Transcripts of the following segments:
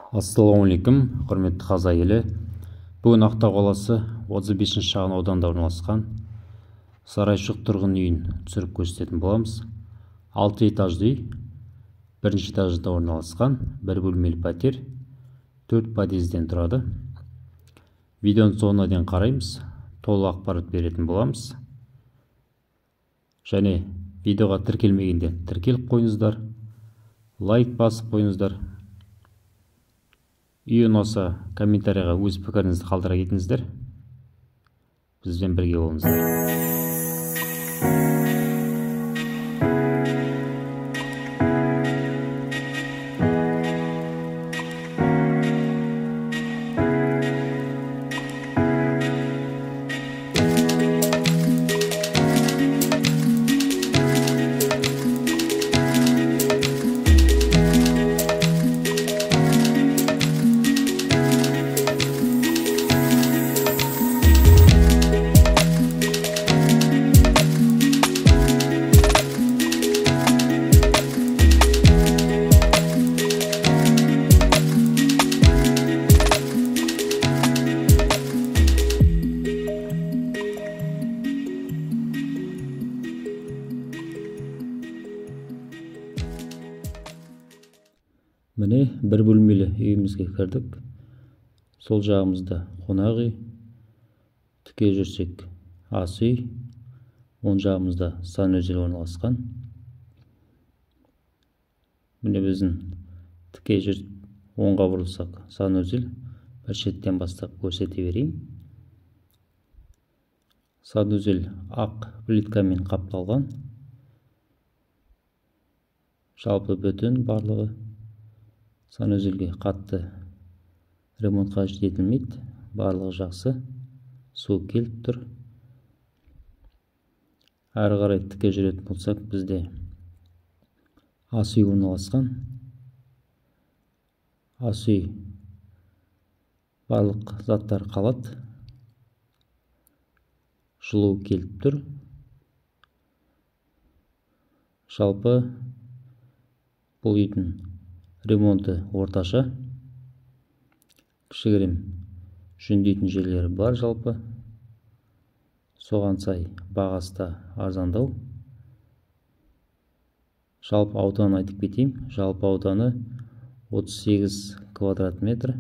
Ассалаумалейкум, құрметті қазақ елі. Бүгін Ақтау қаласы 35 шағын ауданда орналасқан сарайшық тұрғын үйін түсіріп көрсететін боламыз. 6 этажды үй, бірінші этажда орналасқан, бір бөлмелі пәтер, 4 подъезден тұрады. Видеоны соңына дейін қараймыз, толық ақпарат беретін боламыз. Және видеоға тіркелмегендер тіркеліп қойыңыздар, лайк басып қойыңыздар. Үй ұнаса комментарийға өз пікіріңізді қалдыра кетіңіздер. Бізбен бірге болыңыздар. Міне бір бөлмелі үйімізге кірдік. Сол жағымызда қонақ үй, тіке жүрсек ас үй, оң жағымызда санузел орналасқан. Міне біздің тіке жүріп оңға бұрылсақ санузел, бір шеттен бастап көрсете берейін. Санузел ақ плиткамен қапталған. Жалпы бүтін барлығы. Санузелге қатты ремонт қажет етілмейді, барлығы жақсы, су келіп тұр. Әрі қарай тіке жүретін болсақ, бізде ас үй орналасқан. Ас үй барлық заттар қалады, жылу келіп тұр. Жалпы бұл үйдің ремонты орташа, кішігірім жөндейтін жерлері бар. Жалпы соған сай бағасы да арзандау. Жалпы ауданын айтып кетейін. Жалпы ауданы 38 квадрат метр,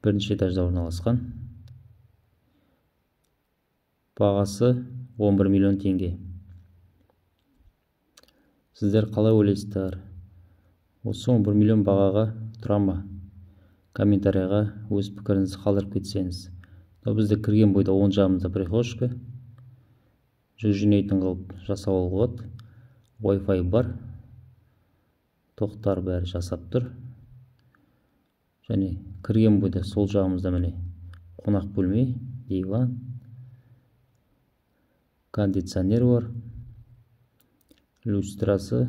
бірінші этажда орналасқан. Бағасы 11 миллион теңге. Сіздер қалай ойлайсыздар? Осы 11 миллион бағаға тұра ма? Комментарийға өз пікіріңізді қалдырып кетсеңіз. Бізде кірген бойда оң жағымызда прихожка, жүк жинайтын қылып жасауға болады. Wi-Fi бар, тоқтар бәрі жасап тұр. Және кірген бойда сол жағымызда міне қонақ бөлме, диван, кондиционер бар, люстрасы,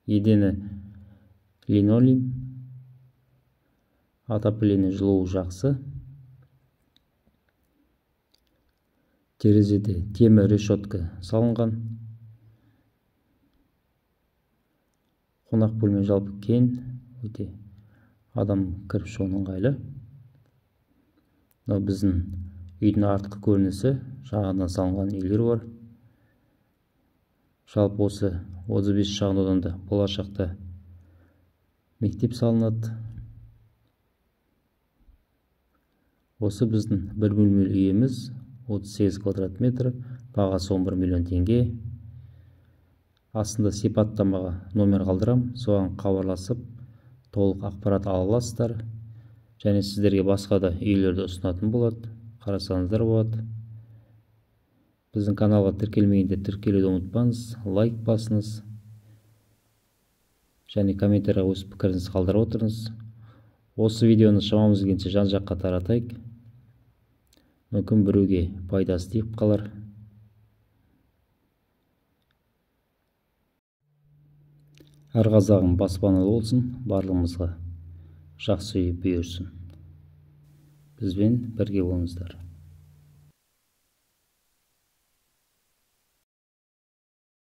едені линолеум, отопление жылуы жақсы. Терезеде темір решетка салынған. Қонақ бөлме жалпы кең, өте адам кіріп шығуға ыңғайлы. Біздің үйдің артқы көрінісі, жағынан салынған үйлер бар. Жалпы осы 35 шағын ауданда болашақта мектеп салынады. Осы біздің бір бөлмелі үйіміз, 38 квадрат метр, бағасы 11 миллион теңге. Астында сипаттамаға номер қалдырам, соған хабарласып толық ақпарат ала аласыздар. Және сіздерге басқа да үйлерді ұсынатын болады, қарасаңыздар болады. Біздің каналға тіркелмегенде тіркелуді ұмытпаңыз, лайк басыңыз. Және комментарийға өз пікіріңізді қалдырып отырыңыз. Осы видеоны шамамыз келгенше жан-жаққа таратайық. Мүмкін біреуге пайдасы тиіп қалар. Әр қазағым баспаналы болсын, барлығымызға жақсы үй бұйырсын. Бізбен бірге болыңыздар.